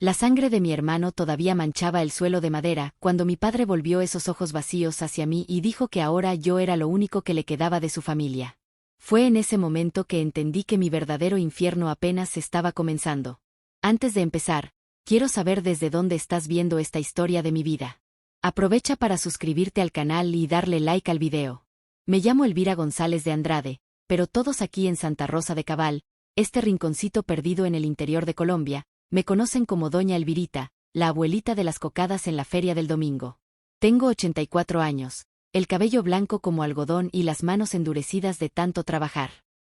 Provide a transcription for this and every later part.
La sangre de mi hermano todavía manchaba el suelo de madera cuando mi padre volvió esos ojos vacíos hacia mí y dijo que ahora yo era lo único que le quedaba de su familia. Fue en ese momento que entendí que mi verdadero infierno apenas estaba comenzando. Antes de empezar, quiero saber desde dónde estás viendo esta historia de mi vida. Aprovecha para suscribirte al canal y darle like al video. Me llamo Elvira González de Andrade, pero todos aquí en Santa Rosa de Cabal, este rinconcito perdido en el interior de Colombia, me conocen como Doña Elvirita, la abuelita de las cocadas en la feria del domingo. Tengo 84 años, el cabello blanco como algodón y las manos endurecidas de tanto trabajar.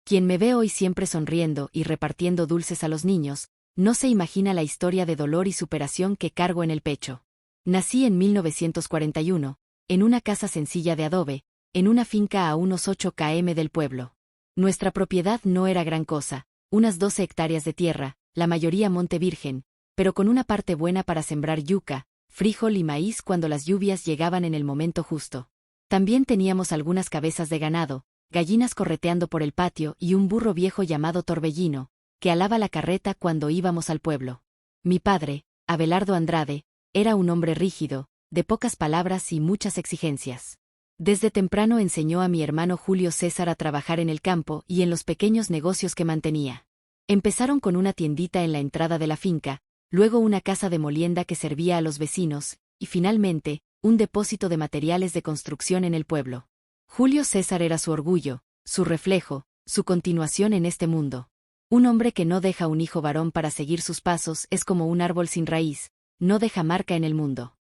Quien me ve hoy siempre sonriendo y repartiendo dulces a los niños, no se imagina la historia de dolor y superación que cargo en el pecho. Nací en 1941, en una casa sencilla de adobe, en una finca a unos 8 km del pueblo. Nuestra propiedad no era gran cosa, unas 12 hectáreas de tierra, la mayoría monte virgen, pero con una parte buena para sembrar yuca, frijol y maíz cuando las lluvias llegaban en el momento justo. También teníamos algunas cabezas de ganado, gallinas correteando por el patio y un burro viejo llamado Torbellino, que alaba la carreta cuando íbamos al pueblo. Mi padre, Abelardo Andrade, era un hombre rígido, de pocas palabras y muchas exigencias. Desde temprano enseñó a mi hermano Julio César a trabajar en el campo y en los pequeños negocios que mantenía. Empezaron con una tiendita en la entrada de la finca, luego una casa de molienda que servía a los vecinos, y finalmente, un depósito de materiales de construcción en el pueblo. Julio César era su orgullo, su reflejo, su continuación en este mundo. Un hombre que no deja un hijo varón para seguir sus pasos es como un árbol sin raíz, no deja marca en el mundo.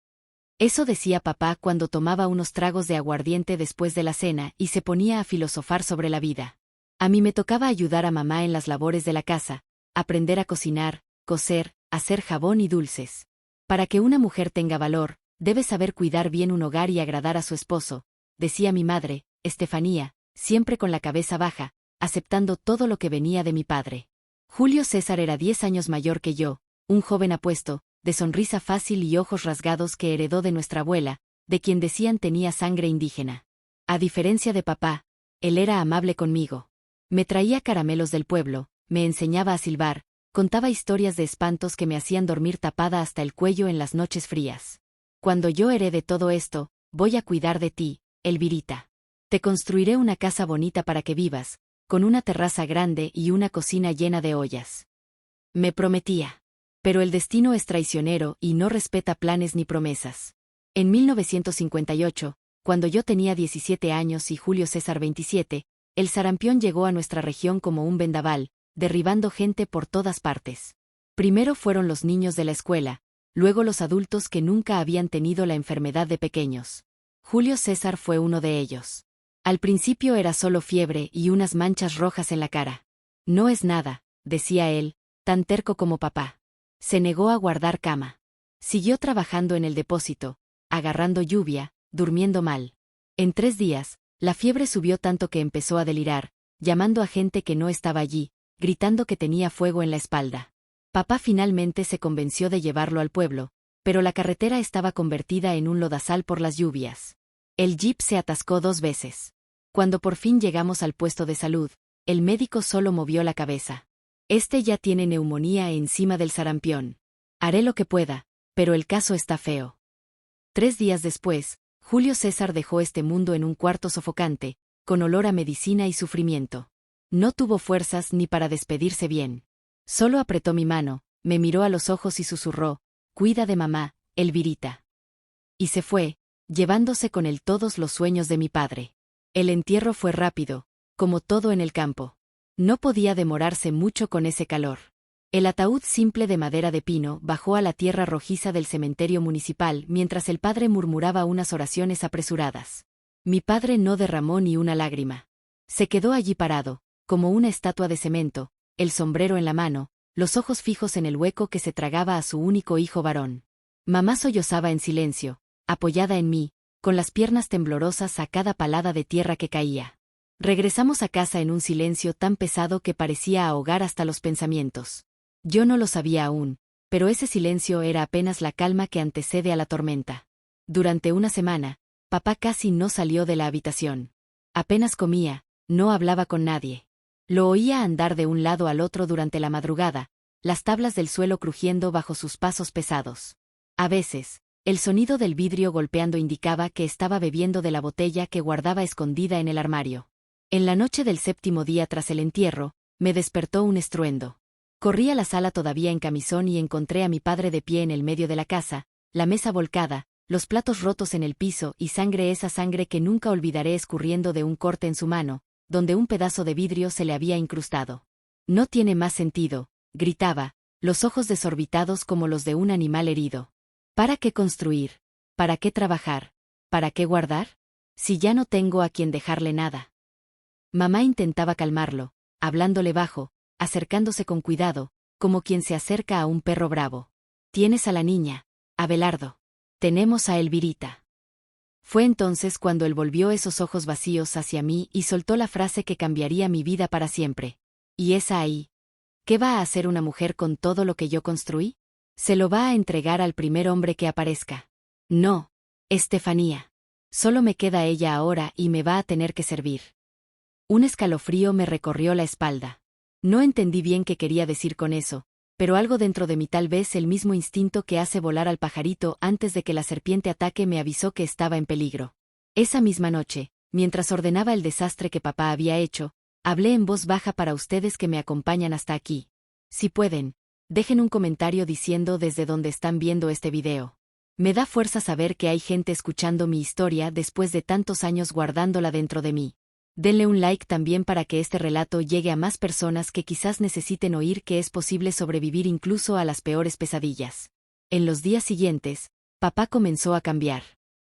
Eso decía papá cuando tomaba unos tragos de aguardiente después de la cena y se ponía a filosofar sobre la vida. A mí me tocaba ayudar a mamá en las labores de la casa, aprender a cocinar, coser, hacer jabón y dulces. Para que una mujer tenga valor, debe saber cuidar bien un hogar y agradar a su esposo, decía mi madre, Estefanía, siempre con la cabeza baja, aceptando todo lo que venía de mi padre. Julio César era 10 años mayor que yo, un joven apuesto, de sonrisa fácil y ojos rasgados que heredó de nuestra abuela, de quien decían tenía sangre indígena. A diferencia de papá, él era amable conmigo. Me traía caramelos del pueblo, me enseñaba a silbar, contaba historias de espantos que me hacían dormir tapada hasta el cuello en las noches frías. Cuando yo herede todo esto, voy a cuidar de ti, Elvirita. Te construiré una casa bonita para que vivas, con una terraza grande y una cocina llena de ollas. Me prometía. Pero el destino es traicionero y no respeta planes ni promesas. En 1958, cuando yo tenía 17 años y Julio César 27, el sarampión llegó a nuestra región como un vendaval, derribando gente por todas partes. Primero fueron los niños de la escuela, luego los adultos que nunca habían tenido la enfermedad de pequeños. Julio César fue uno de ellos. Al principio era solo fiebre y unas manchas rojas en la cara. No es nada, decía él, tan terco como papá. Se negó a guardar cama. Siguió trabajando en el depósito, agarrando lluvia, durmiendo mal. En 3 días, la fiebre subió tanto que empezó a delirar, llamando a gente que no estaba allí, gritando que tenía fuego en la espalda. Papá finalmente se convenció de llevarlo al pueblo, pero la carretera estaba convertida en un lodazal por las lluvias. El jeep se atascó 2 veces. Cuando por fin llegamos al puesto de salud, el médico solo movió la cabeza. Este ya tiene neumonía encima del sarampión. Haré lo que pueda, pero el caso está feo. 3 días después, Julio César dejó este mundo en un cuarto sofocante, con olor a medicina y sufrimiento. No tuvo fuerzas ni para despedirse bien. Solo apretó mi mano, me miró a los ojos y susurró, «Cuida de mamá, Elvirita». Y se fue, llevándose con él todos los sueños de mi padre. El entierro fue rápido, como todo en el campo. No podía demorarse mucho con ese calor. El ataúd simple de madera de pino bajó a la tierra rojiza del cementerio municipal mientras el padre murmuraba unas oraciones apresuradas. Mi padre no derramó ni una lágrima. Se quedó allí parado, como una estatua de cemento, el sombrero en la mano, los ojos fijos en el hueco que se tragaba a su único hijo varón. Mamá sollozaba en silencio, apoyada en mí, con las piernas temblorosas a cada palada de tierra que caía. Regresamos a casa en un silencio tan pesado que parecía ahogar hasta los pensamientos. Yo no lo sabía aún, pero ese silencio era apenas la calma que antecede a la tormenta. Durante una semana, papá casi no salió de la habitación. Apenas comía, no hablaba con nadie. Lo oía andar de un lado al otro durante la madrugada, las tablas del suelo crujiendo bajo sus pasos pesados. A veces, el sonido del vidrio golpeando indicaba que estaba bebiendo de la botella que guardaba escondida en el armario. En la noche del 7º día tras el entierro, me despertó un estruendo. Corrí a la sala todavía en camisón y encontré a mi padre de pie en el medio de la casa, la mesa volcada, los platos rotos en el piso y esa sangre que nunca olvidaré escurriendo de un corte en su mano, donde un pedazo de vidrio se le había incrustado. No tiene más sentido, gritaba, los ojos desorbitados como los de un animal herido. ¿Para qué construir? ¿Para qué trabajar? ¿Para qué guardar? Si ya no tengo a quien dejarle nada. Mamá intentaba calmarlo, hablándole bajo, acercándose con cuidado, como quien se acerca a un perro bravo. Tienes a la niña, Abelardo. Tenemos a Elvirita. Fue entonces cuando él volvió esos ojos vacíos hacia mí y soltó la frase que cambiaría mi vida para siempre. ¿Y esa ahí? ¿Qué va a hacer una mujer con todo lo que yo construí? Se lo va a entregar al primer hombre que aparezca. No, Estefanía. Solo me queda ella ahora y me va a tener que servir. Un escalofrío me recorrió la espalda. No entendí bien qué quería decir con eso, pero algo dentro de mí, tal vez el mismo instinto que hace volar al pajarito antes de que la serpiente ataque, me avisó que estaba en peligro. Esa misma noche, mientras ordenaba el desastre que papá había hecho, hablé en voz baja para ustedes que me acompañan hasta aquí. Si pueden, dejen un comentario diciendo desde dónde están viendo este video. Me da fuerza saber que hay gente escuchando mi historia después de tantos años guardándola dentro de mí. Denle un like también para que este relato llegue a más personas que quizás necesiten oír que es posible sobrevivir incluso a las peores pesadillas. En los días siguientes, papá comenzó a cambiar.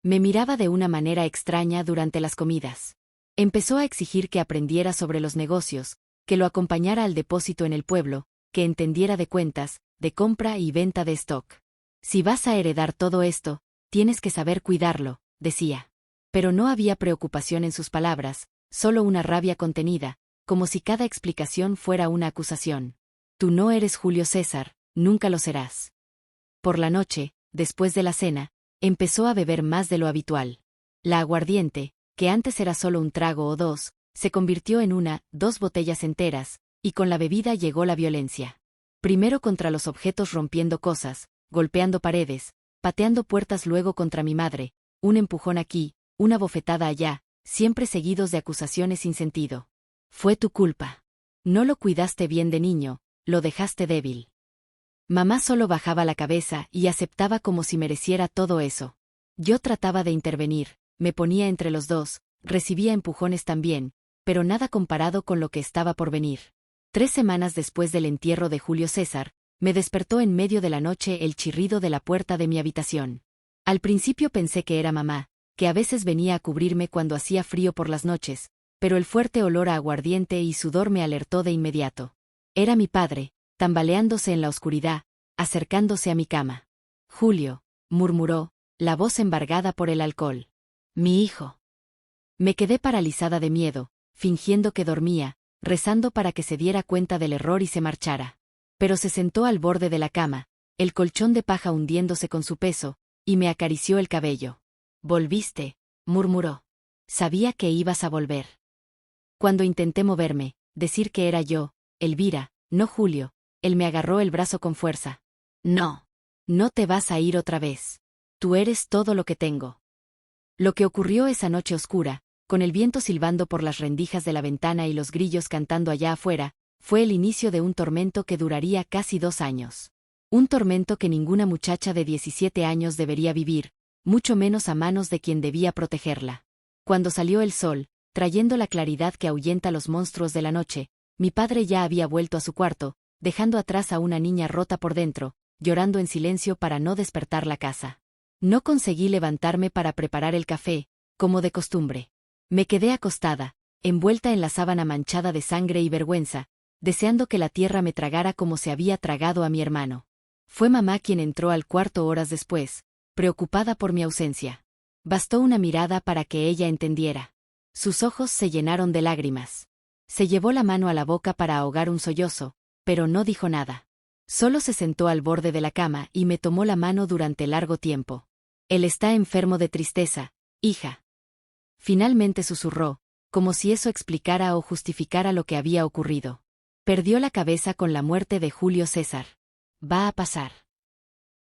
Me miraba de una manera extraña durante las comidas. Empezó a exigir que aprendiera sobre los negocios, que lo acompañara al depósito en el pueblo, que entendiera de cuentas, de compra y venta de stock. Si vas a heredar todo esto, tienes que saber cuidarlo, decía. Pero no había preocupación en sus palabras, solo una rabia contenida, como si cada explicación fuera una acusación. Tú no eres Julio César, nunca lo serás. Por la noche, después de la cena, empezó a beber más de lo habitual. La aguardiente, que antes era solo un trago o dos, se convirtió en 2 botellas enteras, y con la bebida llegó la violencia. Primero contra los objetos, rompiendo cosas, golpeando paredes, pateando puertas, luego contra mi madre, un empujón aquí, una bofetada allá, siempre seguidos de acusaciones sin sentido. Fue tu culpa. No lo cuidaste bien de niño, lo dejaste débil. Mamá solo bajaba la cabeza y aceptaba como si mereciera todo eso. Yo trataba de intervenir, me ponía entre los dos, recibía empujones también, pero nada comparado con lo que estaba por venir. 3 semanas después del entierro de Julio César, me despertó en medio de la noche el chirrido de la puerta de mi habitación. Al principio pensé que era mamá, que a veces venía a cubrirme cuando hacía frío por las noches, pero el fuerte olor a aguardiente y sudor me alertó de inmediato. Era mi padre, tambaleándose en la oscuridad, acercándose a mi cama. Julio, murmuró, la voz embargada por el alcohol. Mi hijo. Me quedé paralizada de miedo, fingiendo que dormía, rezando para que se diera cuenta del error y se marchara. Pero se sentó al borde de la cama, el colchón de paja hundiéndose con su peso, y me acarició el cabello. «Volviste», murmuró. «Sabía que ibas a volver». Cuando intenté moverme, decir que era yo, Elvira, no Julio, él me agarró el brazo con fuerza. «No. No te vas a ir otra vez. Tú eres todo lo que tengo». Lo que ocurrió esa noche oscura, con el viento silbando por las rendijas de la ventana y los grillos cantando allá afuera, fue el inicio de un tormento que duraría casi 2 años. Un tormento que ninguna muchacha de 17 años debería vivir, mucho menos a manos de quien debía protegerla. Cuando salió el sol, trayendo la claridad que ahuyenta los monstruos de la noche, mi padre ya había vuelto a su cuarto, dejando atrás a una niña rota por dentro, llorando en silencio para no despertar la casa. No conseguí levantarme para preparar el café, como de costumbre. Me quedé acostada, envuelta en la sábana manchada de sangre y vergüenza, deseando que la tierra me tragara como se había tragado a mi hermano. Fue mamá quien entró al cuarto horas después, preocupada por mi ausencia. Bastó una mirada para que ella entendiera. Sus ojos se llenaron de lágrimas. Se llevó la mano a la boca para ahogar un sollozo, pero no dijo nada. Solo se sentó al borde de la cama y me tomó la mano durante largo tiempo. Él está enfermo de tristeza, hija. Finalmente susurró, como si eso explicara o justificara lo que había ocurrido. Perdió la cabeza con la muerte de Julio César. Va a pasar.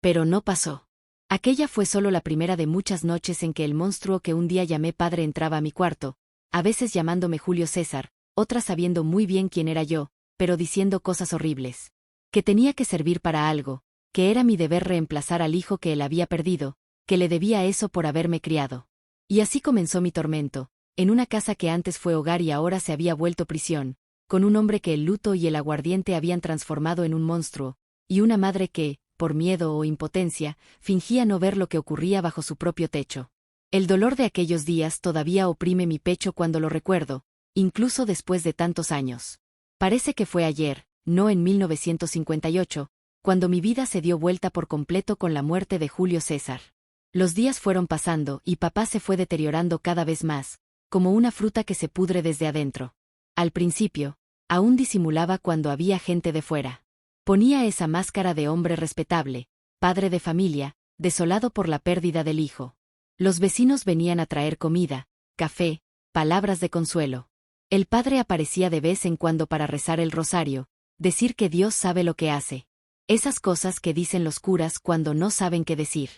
Pero no pasó. Aquella fue solo la primera de muchas noches en que el monstruo que un día llamé padre entraba a mi cuarto, a veces llamándome Julio César, otras sabiendo muy bien quién era yo, pero diciendo cosas horribles. Que tenía que servir para algo, que era mi deber reemplazar al hijo que él había perdido, que le debía eso por haberme criado. Y así comenzó mi tormento, en una casa que antes fue hogar y ahora se había vuelto prisión, con un hombre que el luto y el aguardiente habían transformado en un monstruo, y una madre que, por miedo o impotencia, fingía no ver lo que ocurría bajo su propio techo. El dolor de aquellos días todavía oprime mi pecho cuando lo recuerdo, incluso después de tantos años. Parece que fue ayer, no en 1958, cuando mi vida se dio vuelta por completo con la muerte de Julio César. Los días fueron pasando y papá se fue deteriorando cada vez más, como una fruta que se pudre desde adentro. Al principio, aún disimulaba cuando había gente de fuera. Ponía esa máscara de hombre respetable, padre de familia, desolado por la pérdida del hijo. Los vecinos venían a traer comida, café, palabras de consuelo. El padre aparecía de vez en cuando para rezar el rosario, decir que Dios sabe lo que hace. Esas cosas que dicen los curas cuando no saben qué decir.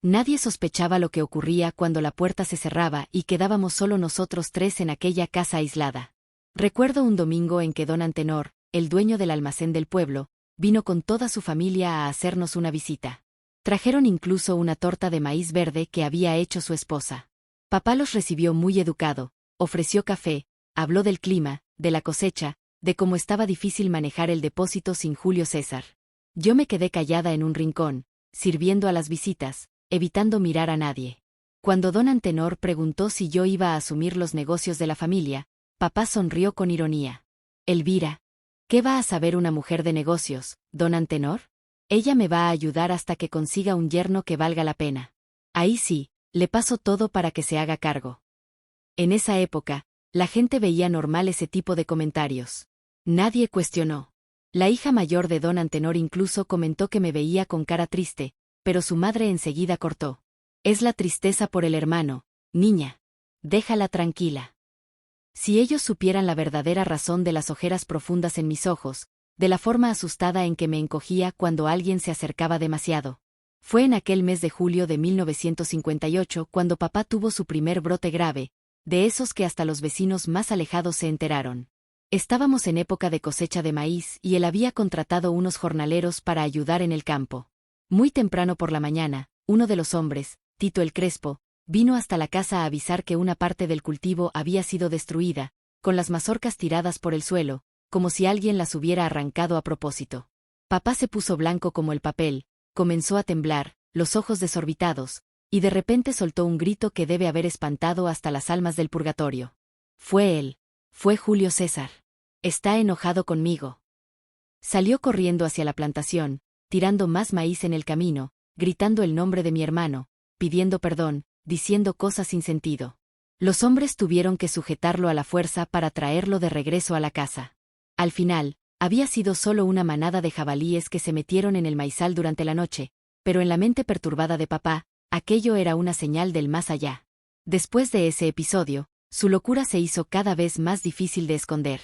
Nadie sospechaba lo que ocurría cuando la puerta se cerraba y quedábamos solo nosotros tres en aquella casa aislada. Recuerdo un domingo en que don Antenor, el dueño del almacén del pueblo, vino con toda su familia a hacernos una visita. Trajeron incluso una torta de maíz verde que había hecho su esposa. Papá los recibió muy educado, ofreció café, habló del clima, de la cosecha, de cómo estaba difícil manejar el depósito sin Julio César. Yo me quedé callada en un rincón, sirviendo a las visitas, evitando mirar a nadie. Cuando don Antenor preguntó si yo iba a asumir los negocios de la familia, papá sonrió con ironía. Elvira, ¿qué va a saber una mujer de negocios, don Antenor? Ella me va a ayudar hasta que consiga un yerno que valga la pena. Ahí sí, le paso todo para que se haga cargo. En esa época, la gente veía normal ese tipo de comentarios. Nadie cuestionó. La hija mayor de don Antenor incluso comentó que me veía con cara triste, pero su madre enseguida cortó. Es la tristeza por el hermano, niña. Déjala tranquila. Si ellos supieran la verdadera razón de las ojeras profundas en mis ojos, de la forma asustada en que me encogía cuando alguien se acercaba demasiado. Fue en aquel mes de julio de 1958 cuando papá tuvo su primer brote grave, de esos que hasta los vecinos más alejados se enteraron. Estábamos en época de cosecha de maíz y él había contratado unos jornaleros para ayudar en el campo. Muy temprano por la mañana, uno de los hombres, Tito el Crespo, vino hasta la casa a avisar que una parte del cultivo había sido destruida, con las mazorcas tiradas por el suelo, como si alguien las hubiera arrancado a propósito. Papá se puso blanco como el papel, comenzó a temblar, los ojos desorbitados, y de repente soltó un grito que debe haber espantado hasta las almas del purgatorio. Fue él. Fue Julio César. Está enojado conmigo. Salió corriendo hacia la plantación, tirando más maíz en el camino, gritando el nombre de mi hermano, pidiendo perdón, diciendo cosas sin sentido. Los hombres tuvieron que sujetarlo a la fuerza para traerlo de regreso a la casa. Al final, había sido solo una manada de jabalíes que se metieron en el maizal durante la noche, pero en la mente perturbada de papá, aquello era una señal del más allá. Después de ese episodio, su locura se hizo cada vez más difícil de esconder.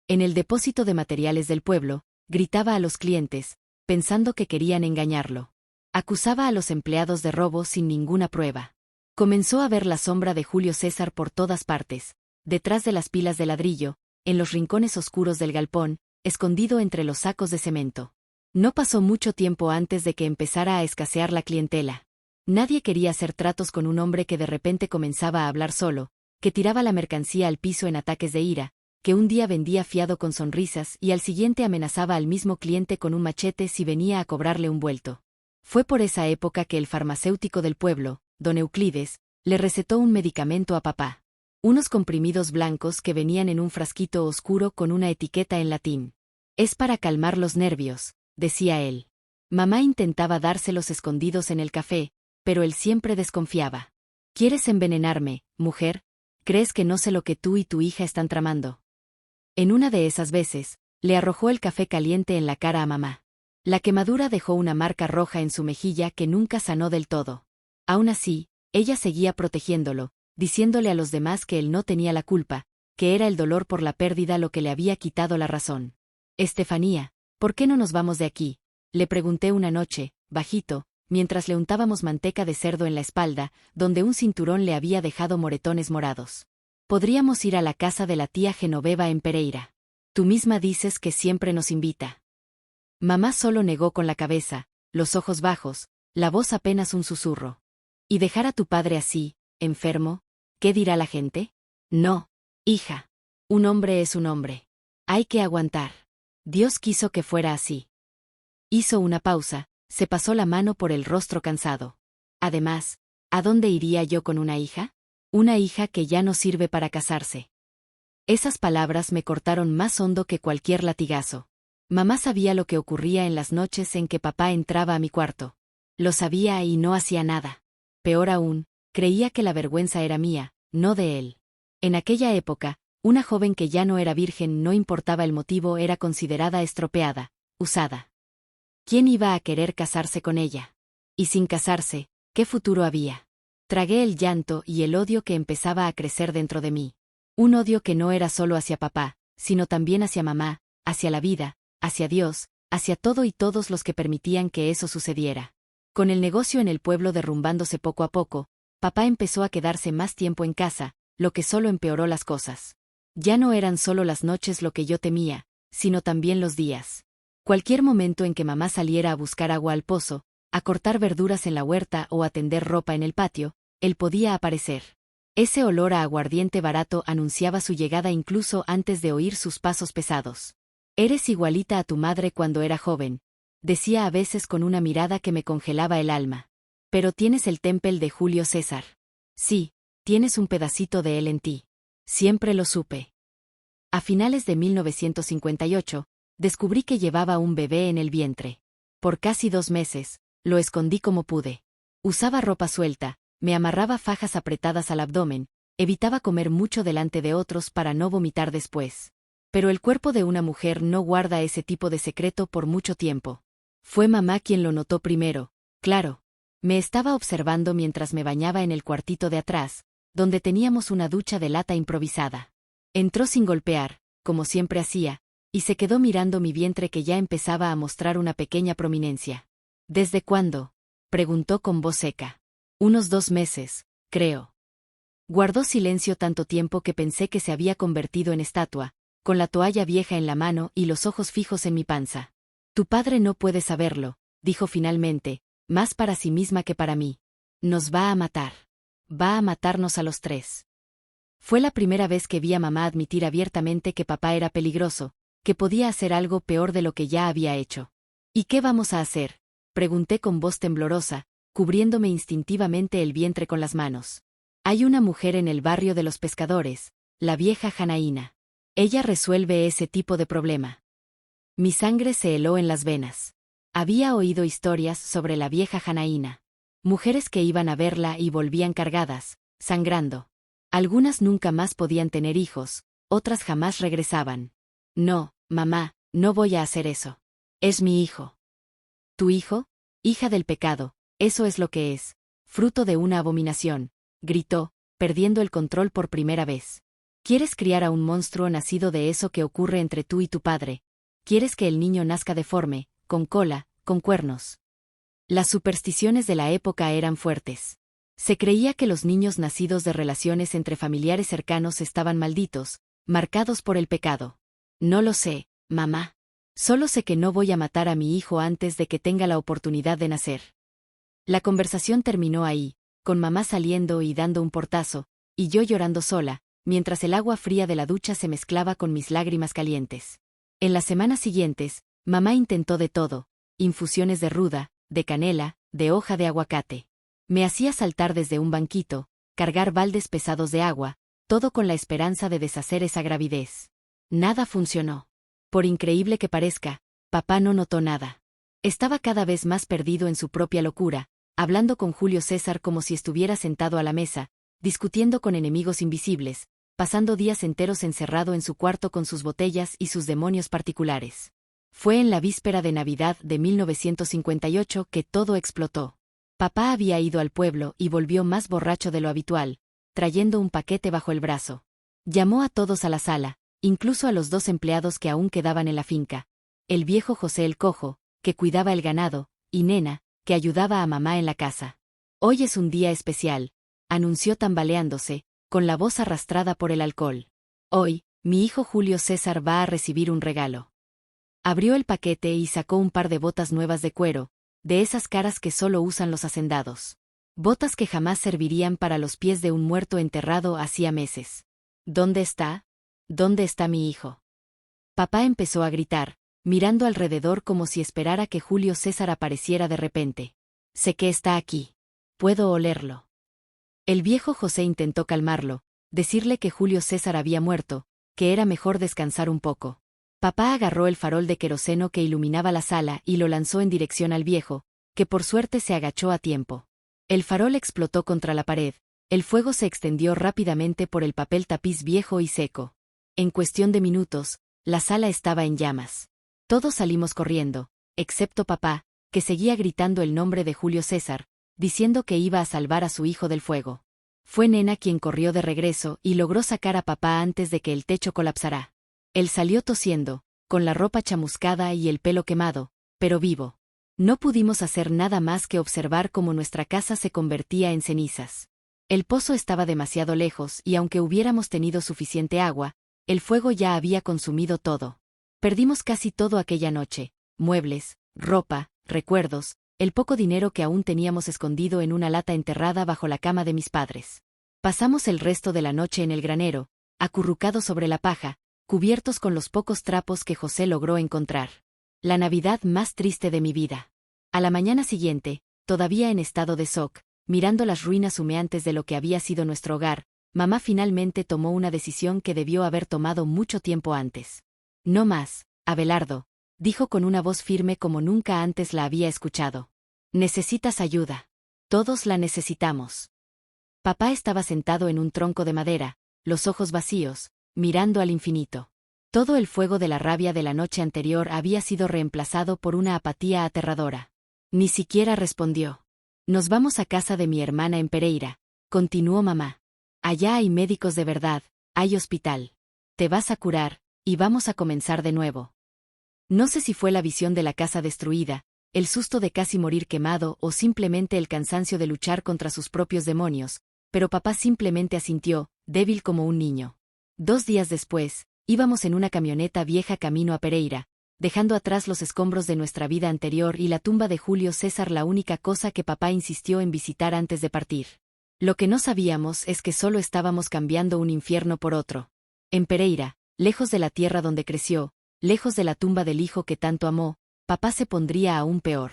En el depósito de materiales del pueblo, gritaba a los clientes, pensando que querían engañarlo. Acusaba a los empleados de robo sin ninguna prueba. Comenzó a ver la sombra de Julio César por todas partes, detrás de las pilas de ladrillo, en los rincones oscuros del galpón, escondido entre los sacos de cemento. No pasó mucho tiempo antes de que empezara a escasear la clientela. Nadie quería hacer tratos con un hombre que de repente comenzaba a hablar solo, que tiraba la mercancía al piso en ataques de ira, que un día vendía fiado con sonrisas y al siguiente amenazaba al mismo cliente con un machete si venía a cobrarle un vuelto. Fue por esa época que el farmacéutico del pueblo, don Euclides, le recetó un medicamento a papá. Unos comprimidos blancos que venían en un frasquito oscuro con una etiqueta en latín. Es para calmar los nervios, decía él. Mamá intentaba dárselos escondidos en el café, pero él siempre desconfiaba. ¿Quieres envenenarme, mujer? ¿Crees que no sé lo que tú y tu hija están tramando? En una de esas veces, le arrojó el café caliente en la cara a mamá. La quemadura dejó una marca roja en su mejilla que nunca sanó del todo. Aún así, ella seguía protegiéndolo, diciéndole a los demás que él no tenía la culpa, que era el dolor por la pérdida lo que le había quitado la razón. Estefanía, ¿por qué no nos vamos de aquí? Le pregunté una noche, bajito, mientras le untábamos manteca de cerdo en la espalda, donde un cinturón le había dejado moretones morados. Podríamos ir a la casa de la tía Genoveva en Pereira. Tú misma dices que siempre nos invita. Mamá solo negó con la cabeza, los ojos bajos, la voz apenas un susurro. ¿Y dejar a tu padre así, enfermo? ¿Qué dirá la gente? No, hija. Un hombre es un hombre. Hay que aguantar. Dios quiso que fuera así. Hizo una pausa, se pasó la mano por el rostro cansado. Además, ¿a dónde iría yo con una hija? Una hija que ya no sirve para casarse. Esas palabras me cortaron más hondo que cualquier latigazo. Mamá sabía lo que ocurría en las noches en que papá entraba a mi cuarto. Lo sabía y no hacía nada. Peor aún, creía que la vergüenza era mía, no de él. En aquella época, una joven que ya no era virgen, no importaba el motivo, era considerada estropeada, usada. ¿Quién iba a querer casarse con ella? Y sin casarse, ¿qué futuro había? Tragué el llanto y el odio que empezaba a crecer dentro de mí. Un odio que no era solo hacia papá, sino también hacia mamá, hacia la vida, hacia Dios, hacia todo y todos los que permitían que eso sucediera. Con el negocio en el pueblo derrumbándose poco a poco, papá empezó a quedarse más tiempo en casa, lo que solo empeoró las cosas. Ya no eran solo las noches lo que yo temía, sino también los días. Cualquier momento en que mamá saliera a buscar agua al pozo, a cortar verduras en la huerta o a tender ropa en el patio, él podía aparecer. Ese olor a aguardiente barato anunciaba su llegada incluso antes de oír sus pasos pesados. «Eres igualita a tu madre cuando era joven», decía a veces con una mirada que me congelaba el alma. «Pero tienes el temple de Julio César. Sí, tienes un pedacito de él en ti. Siempre lo supe». A finales de 1958, descubrí que llevaba un bebé en el vientre. Por casi 2 meses, lo escondí como pude. Usaba ropa suelta, me amarraba fajas apretadas al abdomen, evitaba comer mucho delante de otros para no vomitar después. Pero el cuerpo de una mujer no guarda ese tipo de secreto por mucho tiempo. Fue mamá quien lo notó primero, claro. Me estaba observando mientras me bañaba en el cuartito de atrás, donde teníamos una ducha de lata improvisada. Entró sin golpear, como siempre hacía, y se quedó mirando mi vientre que ya empezaba a mostrar una pequeña prominencia. ¿Desde cuándo?, preguntó con voz seca. Unos 2 meses, creo. Guardó silencio tanto tiempo que pensé que se había convertido en estatua, con la toalla vieja en la mano y los ojos fijos en mi panza. Tu padre no puede saberlo, dijo finalmente, más para sí misma que para mí. Nos va a matar. Va a matarnos a los 3. Fue la primera vez que vi a mamá admitir abiertamente que papá era peligroso, que podía hacer algo peor de lo que ya había hecho. ¿Y qué vamos a hacer?, pregunté con voz temblorosa, cubriéndome instintivamente el vientre con las manos. Hay una mujer en el barrio de los pescadores, la vieja Janaína. Ella resuelve ese tipo de problema. Mi sangre se heló en las venas. Había oído historias sobre la vieja Janaína. Mujeres que iban a verla y volvían cargadas, sangrando. Algunas nunca más podían tener hijos, otras jamás regresaban. No, mamá, no voy a hacer eso. Es mi hijo. ¿Tu hijo? Hija del pecado, eso es lo que es. Fruto de una abominación, gritó, perdiendo el control por primera vez. ¿Quieres criar a un monstruo nacido de eso que ocurre entre tú y tu padre? ¿Quieres que el niño nazca deforme, con cola, con cuernos? Las supersticiones de la época eran fuertes. Se creía que los niños nacidos de relaciones entre familiares cercanos estaban malditos, marcados por el pecado. No lo sé, mamá. Solo sé que no voy a matar a mi hijo antes de que tenga la oportunidad de nacer. La conversación terminó ahí, con mamá saliendo y dando un portazo, y yo llorando sola, mientras el agua fría de la ducha se mezclaba con mis lágrimas calientes. En las semanas siguientes, mamá intentó de todo: infusiones de ruda, de canela, de hoja de aguacate. Me hacía saltar desde un banquito, cargar baldes pesados de agua, todo con la esperanza de deshacer esa gravidez. Nada funcionó. Por increíble que parezca, papá no notó nada. Estaba cada vez más perdido en su propia locura, hablando con Julio César como si estuviera sentado a la mesa, discutiendo con enemigos invisibles, pasando días enteros encerrado en su cuarto con sus botellas y sus demonios particulares. Fue en la víspera de Navidad de 1958 que todo explotó. Papá había ido al pueblo y volvió más borracho de lo habitual, trayendo un paquete bajo el brazo. Llamó a todos a la sala, incluso a los 2 empleados que aún quedaban en la finca. El viejo José el Cojo, que cuidaba el ganado, y Nena, que ayudaba a mamá en la casa. Hoy es un día especial, anunció tambaleándose, con la voz arrastrada por el alcohol. Hoy, mi hijo Julio César va a recibir un regalo. Abrió el paquete y sacó un par de botas nuevas de cuero, de esas caras que solo usan los hacendados. Botas que jamás servirían para los pies de un muerto enterrado hacía meses. ¿Dónde está? ¿Dónde está mi hijo? Papá empezó a gritar, mirando alrededor como si esperara que Julio César apareciera de repente. Sé que está aquí. Puedo olerlo. El viejo José intentó calmarlo, decirle que Julio César había muerto, que era mejor descansar un poco. Papá agarró el farol de queroseno que iluminaba la sala y lo lanzó en dirección al viejo, que por suerte se agachó a tiempo. El farol explotó contra la pared, el fuego se extendió rápidamente por el papel tapiz viejo y seco. En cuestión de minutos, la sala estaba en llamas. Todos salimos corriendo, excepto papá, que seguía gritando el nombre de Julio César, diciendo que iba a salvar a su hijo del fuego. Fue Nena quien corrió de regreso y logró sacar a papá antes de que el techo colapsara. Él salió tosiendo, con la ropa chamuscada y el pelo quemado, pero vivo. No pudimos hacer nada más que observar cómo nuestra casa se convertía en cenizas. El pozo estaba demasiado lejos y aunque hubiéramos tenido suficiente agua, el fuego ya había consumido todo. Perdimos casi todo aquella noche: muebles, ropa, recuerdos, el poco dinero que aún teníamos escondido en una lata enterrada bajo la cama de mis padres. Pasamos el resto de la noche en el granero, acurrucados sobre la paja, cubiertos con los pocos trapos que José logró encontrar. La Navidad más triste de mi vida. A la mañana siguiente, todavía en estado de shock, mirando las ruinas humeantes de lo que había sido nuestro hogar, mamá finalmente tomó una decisión que debió haber tomado mucho tiempo antes. No más, Abelardo, dijo con una voz firme como nunca antes la había escuchado. Necesitas ayuda. Todos la necesitamos. Papá estaba sentado en un tronco de madera, los ojos vacíos, mirando al infinito. Todo el fuego de la rabia de la noche anterior había sido reemplazado por una apatía aterradora. Ni siquiera respondió. Nos vamos a casa de mi hermana en Pereira, continuó mamá. Allá hay médicos de verdad, hay hospital. Te vas a curar, y vamos a comenzar de nuevo. No sé si fue la visión de la casa destruida, el susto de casi morir quemado o simplemente el cansancio de luchar contra sus propios demonios, pero papá simplemente asintió, débil como un niño. 2 días después, íbamos en una camioneta vieja camino a Pereira, dejando atrás los escombros de nuestra vida anterior y la tumba de Julio César, la única cosa que papá insistió en visitar antes de partir. Lo que no sabíamos es que solo estábamos cambiando un infierno por otro. En Pereira, lejos de la tierra donde creció, lejos de la tumba del hijo que tanto amó, papá se pondría aún peor.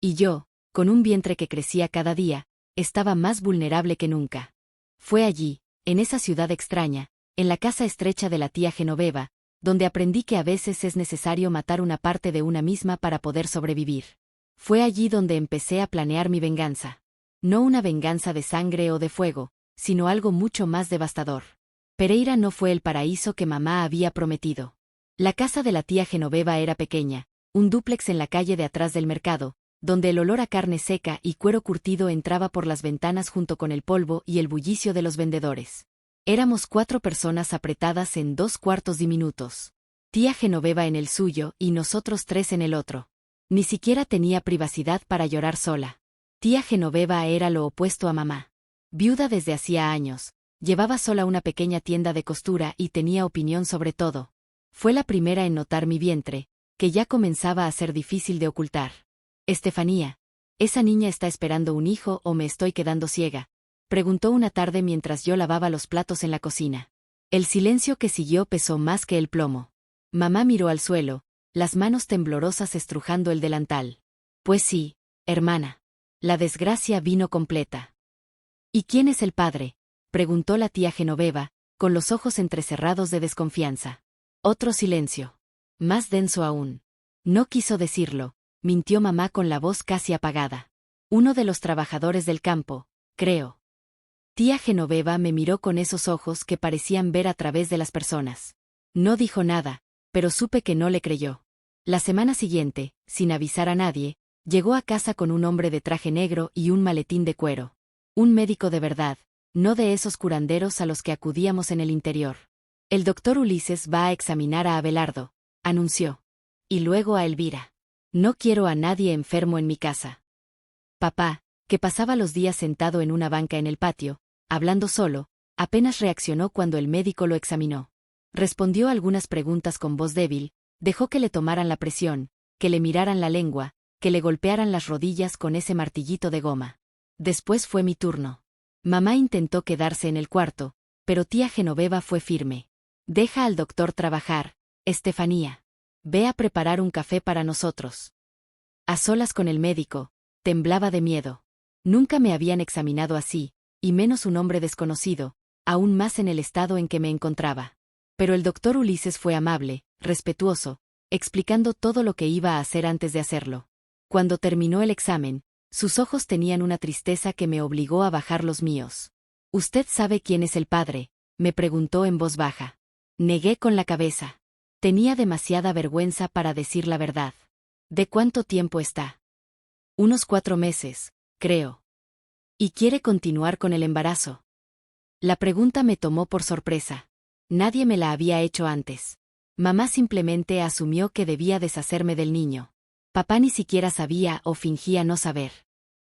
Y yo, con un vientre que crecía cada día, estaba más vulnerable que nunca. Fue allí, en esa ciudad extraña, en la casa estrecha de la tía Genoveva, donde aprendí que a veces es necesario matar una parte de una misma para poder sobrevivir. Fue allí donde empecé a planear mi venganza. No una venganza de sangre o de fuego, sino algo mucho más devastador. Pereira no fue el paraíso que mamá había prometido. La casa de la tía Genoveva era pequeña, un dúplex en la calle de atrás del mercado, donde el olor a carne seca y cuero curtido entraba por las ventanas junto con el polvo y el bullicio de los vendedores. Éramos 4 personas apretadas en 2 cuartos diminutos. Tía Genoveva en el suyo y nosotros 3 en el otro. Ni siquiera tenía privacidad para llorar sola. Tía Genoveva era lo opuesto a mamá. Viuda desde hacía años, llevaba sola una pequeña tienda de costura y tenía opinión sobre todo. Fue la primera en notar mi vientre, que ya comenzaba a ser difícil de ocultar. Estefanía, ¿esa niña está esperando un hijo o me estoy quedando ciega?, preguntó una tarde mientras yo lavaba los platos en la cocina. El silencio que siguió pesó más que el plomo. Mamá miró al suelo, las manos temblorosas estrujando el delantal. Pues sí, hermana. La desgracia vino completa. ¿Y quién es el padre?, preguntó la tía Genoveva, con los ojos entrecerrados de desconfianza. Otro silencio. Más denso aún. No quiso decirlo, mintió mamá con la voz casi apagada. Uno de los trabajadores del campo, creo. Tía Genoveva me miró con esos ojos que parecían ver a través de las personas. No dijo nada, pero supe que no le creyó. La semana siguiente, sin avisar a nadie, llegó a casa con un hombre de traje negro y un maletín de cuero. Un médico de verdad, no de esos curanderos a los que acudíamos en el interior. El doctor Ulises va a examinar a Abelardo, anunció. Y luego a Elvira. No quiero a nadie enfermo en mi casa. Papá, que pasaba los días sentado en una banca en el patio, hablando solo, apenas reaccionó cuando el médico lo examinó. Respondió algunas preguntas con voz débil, dejó que le tomaran la presión, que le miraran la lengua, que le golpearan las rodillas con ese martillito de goma. Después fue mi turno. Mamá intentó quedarse en el cuarto, pero tía Genoveva fue firme. Deja al doctor trabajar, Estefanía. Ve a preparar un café para nosotros. A solas con el médico, temblaba de miedo. Nunca me habían examinado así, y menos un hombre desconocido, aún más en el estado en que me encontraba. Pero el doctor Ulises fue amable, respetuoso, explicando todo lo que iba a hacer antes de hacerlo. Cuando terminó el examen, sus ojos tenían una tristeza que me obligó a bajar los míos. «¿Usted sabe quién es el padre?», me preguntó en voz baja. Negué con la cabeza. Tenía demasiada vergüenza para decir la verdad. «¿De cuánto tiempo está?» «Unos 4 meses, creo». «¿Y quiere continuar con el embarazo?» La pregunta me tomó por sorpresa. Nadie me la había hecho antes. Mamá simplemente asumió que debía deshacerme del niño. Papá ni siquiera sabía o fingía no saber.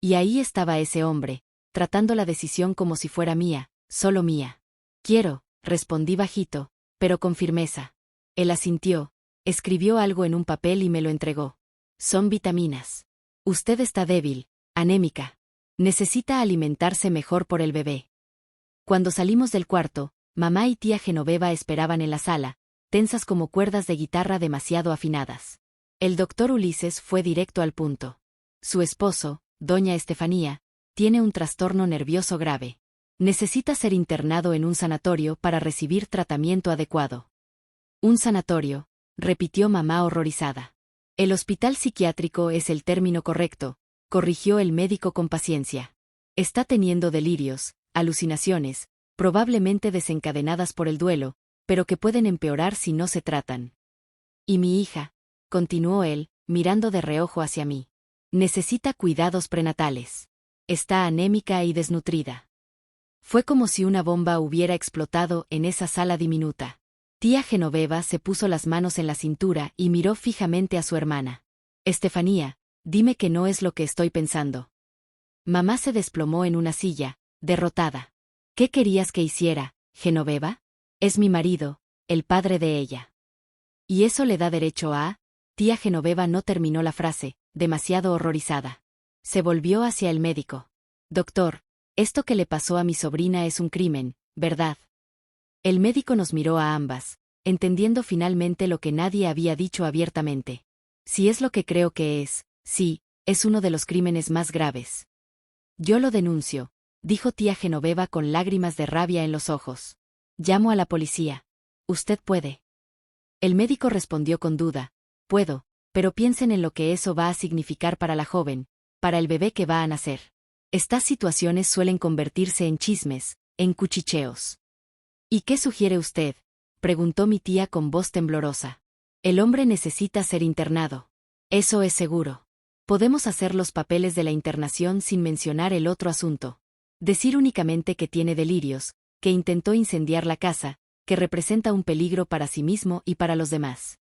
Y ahí estaba ese hombre, tratando la decisión como si fuera mía, solo mía. «Quiero», respondí bajito, pero con firmeza. Él asintió, escribió algo en un papel y me lo entregó. «Son vitaminas. Usted está débil, anémica. Necesita alimentarse mejor por el bebé». Cuando salimos del cuarto, mamá y tía Genoveva esperaban en la sala, tensas como cuerdas de guitarra demasiado afinadas. El doctor Ulises fue directo al punto. Su esposo, doña Estefanía, tiene un trastorno nervioso grave. Necesita ser internado en un sanatorio para recibir tratamiento adecuado. «Un sanatorio», repitió mamá horrorizada. «El hospital psiquiátrico es el término correcto», corrigió el médico con paciencia. «Está teniendo delirios, alucinaciones, probablemente desencadenadas por el duelo, pero que pueden empeorar si no se tratan». «Y mi hija», continuó él, mirando de reojo hacia mí. «Necesita cuidados prenatales. Está anémica y desnutrida». Fue como si una bomba hubiera explotado en esa sala diminuta. Tía Genoveva se puso las manos en la cintura y miró fijamente a su hermana. «Estefanía, dime que no es lo que estoy pensando». Mamá se desplomó en una silla, derrotada. «¿Qué querías que hiciera, Genoveva? Es mi marido, el padre de ella». «¿Y eso le da derecho a...?» Tía Genoveva no terminó la frase, demasiado horrorizada. Se volvió hacia el médico. «Doctor, esto que le pasó a mi sobrina es un crimen, ¿verdad?» El médico nos miró a ambas, entendiendo finalmente lo que nadie había dicho abiertamente. «Si es lo que creo que es, sí, es uno de los crímenes más graves». «Yo lo denuncio», dijo tía Genoveva con lágrimas de rabia en los ojos. «Llamo a la policía». «Usted puede». El médico respondió con duda. «Puedo, pero piensen en lo que eso va a significar para la joven, para el bebé que va a nacer. Estas situaciones suelen convertirse en chismes, en cuchicheos». «¿Y qué sugiere usted?», preguntó mi tía con voz temblorosa. «El hombre necesita ser internado. Eso es seguro. Podemos hacer los papeles de la internación sin mencionar el otro asunto. Decir únicamente que tiene delirios, que intentó incendiar la casa, que representa un peligro para sí mismo y para los demás».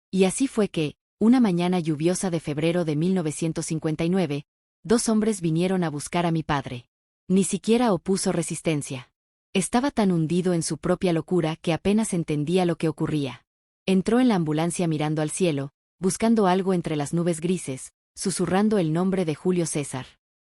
Y así fue que, una mañana lluviosa de febrero de 1959, 2 hombres vinieron a buscar a mi padre. Ni siquiera opuso resistencia. Estaba tan hundido en su propia locura que apenas entendía lo que ocurría. Entró en la ambulancia mirando al cielo, buscando algo entre las nubes grises, susurrando el nombre de Julio César.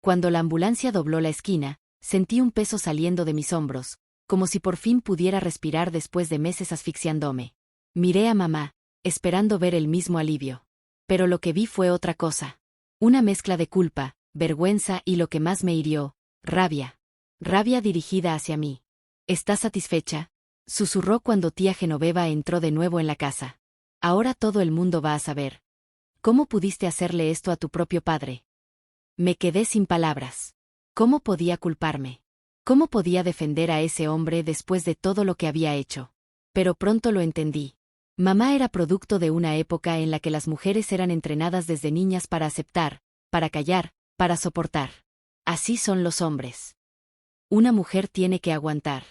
Cuando la ambulancia dobló la esquina, sentí un peso saliendo de mis hombros, como si por fin pudiera respirar después de meses asfixiándome. Miré a mamá, esperando ver el mismo alivio. Pero lo que vi fue otra cosa. Una mezcla de culpa, vergüenza y lo que más me hirió, rabia. Rabia dirigida hacia mí. «¿Estás satisfecha?», susurró cuando tía Genoveva entró de nuevo en la casa. «Ahora todo el mundo va a saber. ¿Cómo pudiste hacerle esto a tu propio padre?». Me quedé sin palabras. ¿Cómo podía culparme? ¿Cómo podía defender a ese hombre después de todo lo que había hecho? Pero pronto lo entendí. Mamá era producto de una época en la que las mujeres eran entrenadas desde niñas para aceptar, para callar, para soportar. Así son los hombres. Una mujer tiene que aguantar.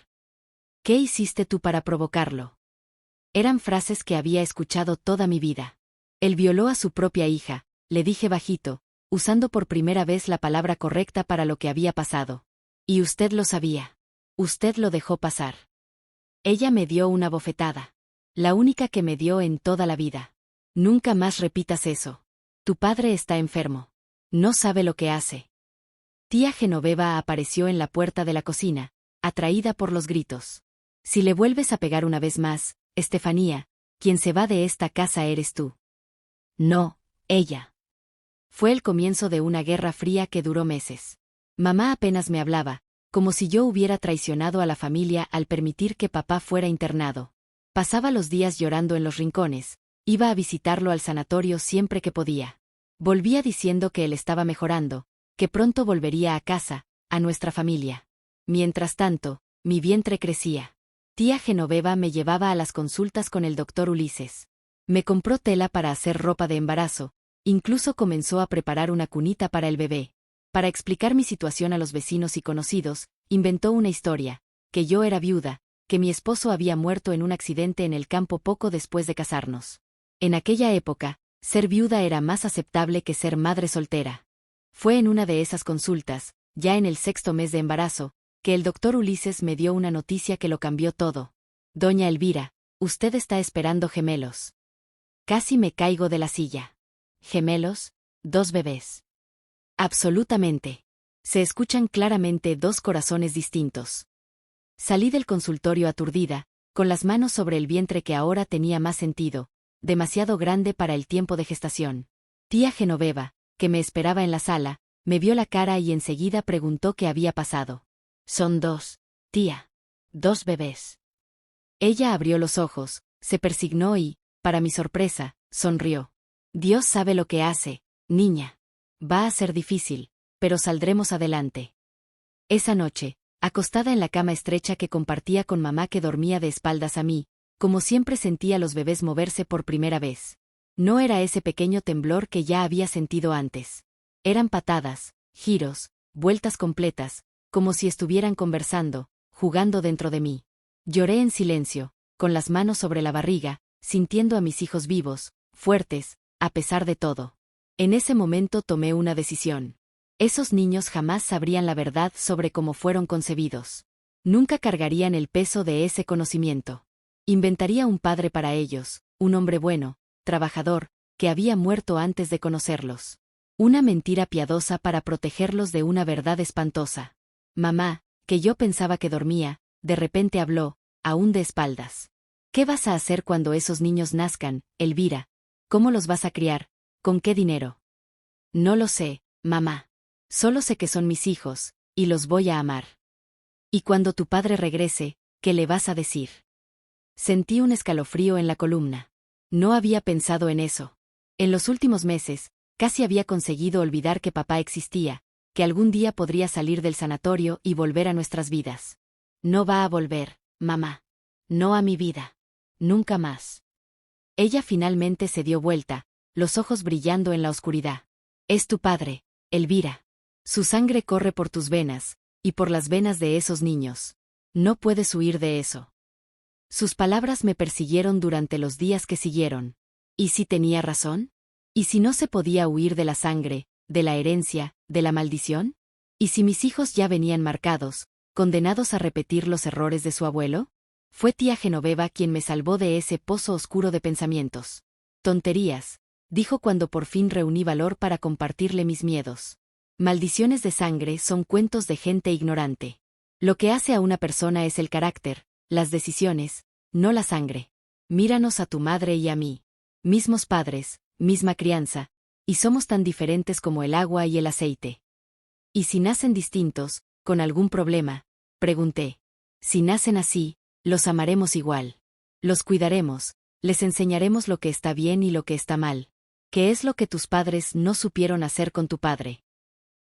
¿Qué hiciste tú para provocarlo? Eran frases que había escuchado toda mi vida. Él violó a su propia hija, le dije bajito, usando por primera vez la palabra correcta para lo que había pasado. Y usted lo sabía. Usted lo dejó pasar. Ella me dio una bofetada. La única que me dio en toda la vida. Nunca más repitas eso. Tu padre está enfermo. No sabe lo que hace. Tía Genoveva apareció en la puerta de la cocina, atraída por los gritos. Si le vuelves a pegar una vez más, Estefanía, quien se va de esta casa eres tú. No, ella. Fue el comienzo de una guerra fría que duró meses. Mamá apenas me hablaba, como si yo hubiera traicionado a la familia al permitir que papá fuera internado. Pasaba los días llorando en los rincones, iba a visitarlo al sanatorio siempre que podía. Volvía diciendo que él estaba mejorando, que pronto volvería a casa, a nuestra familia. Mientras tanto, mi vientre crecía. Tía Genoveva me llevaba a las consultas con el doctor Ulises. Me compró tela para hacer ropa de embarazo, incluso comenzó a preparar una cunita para el bebé. Para explicar mi situación a los vecinos y conocidos, inventó una historia, que yo era viuda, que mi esposo había muerto en un accidente en el campo poco después de casarnos. En aquella época, ser viuda era más aceptable que ser madre soltera. Fue en una de esas consultas, ya en el 6º mes de embarazo, que el doctor Ulises me dio una noticia que lo cambió todo. Doña Elvira, usted está esperando gemelos. Casi me caigo de la silla. ¿Gemelos? 2 bebés. Absolutamente. Se escuchan claramente 2 corazones distintos. Salí del consultorio aturdida, con las manos sobre el vientre que ahora tenía más sentido, demasiado grande para el tiempo de gestación. Tía Genoveva, que me esperaba en la sala, me vio la cara y enseguida preguntó qué había pasado. Son 2, tía. 2 bebés. Ella abrió los ojos, se persignó y, para mi sorpresa, sonrió. Dios sabe lo que hace, niña. Va a ser difícil, pero saldremos adelante. Esa noche, acostada en la cama estrecha que compartía con mamá que dormía de espaldas a mí, como siempre sentía los bebés moverse por primera vez. No era ese pequeño temblor que ya había sentido antes. Eran patadas, giros, vueltas completas, como si estuvieran conversando, jugando dentro de mí. Lloré en silencio, con las manos sobre la barriga, sintiendo a mis hijos vivos, fuertes, a pesar de todo. En ese momento tomé una decisión. Esos niños jamás sabrían la verdad sobre cómo fueron concebidos. Nunca cargarían el peso de ese conocimiento. Inventaría un padre para ellos, un hombre bueno, trabajador, que había muerto antes de conocerlos. Una mentira piadosa para protegerlos de una verdad espantosa. Mamá, que yo pensaba que dormía, de repente habló, aún de espaldas. ¿Qué vas a hacer cuando esos niños nazcan, Elvira? ¿Cómo los vas a criar? ¿Con qué dinero? No lo sé, mamá. Solo sé que son mis hijos, y los voy a amar. Y cuando tu padre regrese, ¿qué le vas a decir? Sentí un escalofrío en la columna. No había pensado en eso. En los últimos meses, casi había conseguido olvidar que papá existía, que algún día podría salir del sanatorio y volver a nuestras vidas. No va a volver, mamá. No a mi vida. Nunca más. Ella finalmente se dio vuelta, los ojos brillando en la oscuridad. Es tu padre, Elvira. Su sangre corre por tus venas, y por las venas de esos niños. No puedes huir de eso. Sus palabras me persiguieron durante los días que siguieron. ¿Y si tenía razón? ¿Y si no se podía huir de la sangre, de la herencia, de la maldición? ¿Y si mis hijos ya venían marcados, condenados a repetir los errores de su abuelo? Fue tía Genoveva quien me salvó de ese pozo oscuro de pensamientos. Tonterías, dijo cuando por fin reuní valor para compartirle mis miedos. Maldiciones de sangre son cuentos de gente ignorante. Lo que hace a una persona es el carácter, las decisiones, no la sangre. Míranos a tu madre y a mí. Mismos padres, misma crianza, y somos tan diferentes como el agua y el aceite. ¿Y si nacen distintos, con algún problema? Pregunté. Si nacen así, los amaremos igual. Los cuidaremos, les enseñaremos lo que está bien y lo que está mal. ¿Qué es lo que tus padres no supieron hacer con tu padre?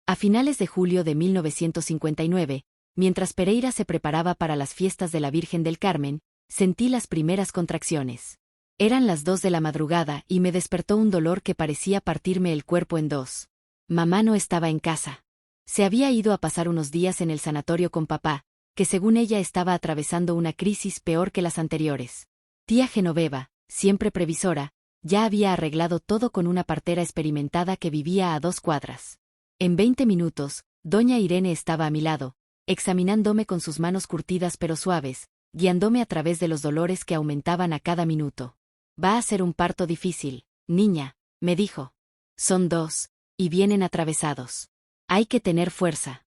A finales de julio de 1959, mientras Pereira se preparaba para las fiestas de la Virgen del Carmen, sentí las primeras contracciones. Eran las 2 de la madrugada y me despertó un dolor que parecía partirme el cuerpo en 2. Mamá no estaba en casa. Se había ido a pasar unos días en el sanatorio con papá, que según ella estaba atravesando una crisis peor que las anteriores. Tía Genoveva, siempre previsora, ya había arreglado todo con una partera experimentada que vivía a 2 cuadras. En 20 minutos, doña Irene estaba a mi lado, examinándome con sus manos curtidas pero suaves, guiándome a través de los dolores que aumentaban a cada minuto. Va a ser un parto difícil, niña, me dijo. Son 2, y vienen atravesados. Hay que tener fuerza.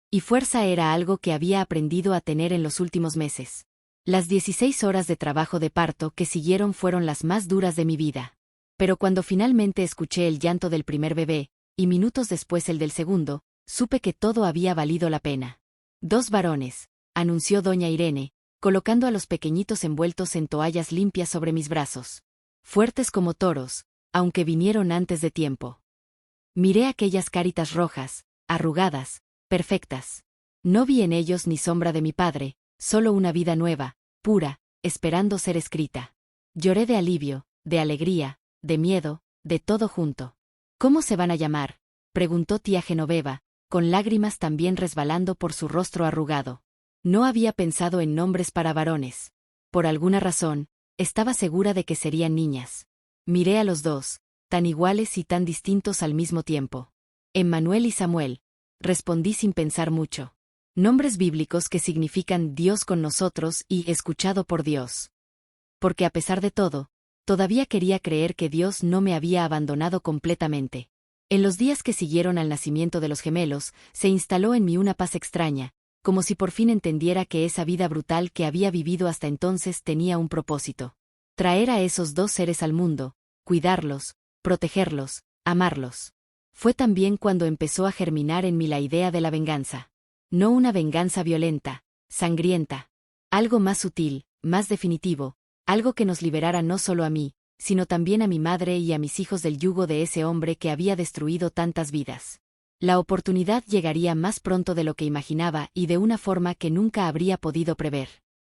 Y fuerza era algo que había aprendido a tener en los últimos meses. Las 16 horas de trabajo de parto que siguieron fueron las más duras de mi vida. Pero cuando finalmente escuché el llanto del primer bebé, y minutos después el del segundo, supe que todo había valido la pena. 2 varones, anunció doña Irene, colocando a los pequeñitos envueltos en toallas limpias sobre mis brazos. Fuertes como toros, aunque vinieron antes de tiempo. Miré aquellas caritas rojas, arrugadas, perfectas. No vi en ellos ni sombra de mi padre, solo una vida nueva, pura, esperando ser escrita. Lloré de alivio, de alegría, de miedo, de todo junto. ¿Cómo se van a llamar?, preguntó tía Genoveva, con lágrimas también resbalando por su rostro arrugado. No había pensado en nombres para varones. Por alguna razón, estaba segura de que serían niñas. Miré a los dos, tan iguales y tan distintos al mismo tiempo. Emmanuel y Samuel, respondí sin pensar mucho. Nombres bíblicos que significan Dios con nosotros y escuchado por Dios. Porque a pesar de todo, todavía quería creer que Dios no me había abandonado completamente. En los días que siguieron al nacimiento de los gemelos, se instaló en mí una paz extraña, como si por fin entendiera que esa vida brutal que había vivido hasta entonces tenía un propósito. Traer a esos 2 seres al mundo, cuidarlos, protegerlos, amarlos. Fue también cuando empezó a germinar en mí la idea de la venganza. No una venganza violenta, sangrienta. Algo más sutil, más definitivo, algo que nos liberara no solo a mí, sino también a mi madre y a mis hijos del yugo de ese hombre que había destruido tantas vidas. La oportunidad llegaría más pronto de lo que imaginaba y de una forma que nunca habría podido prever.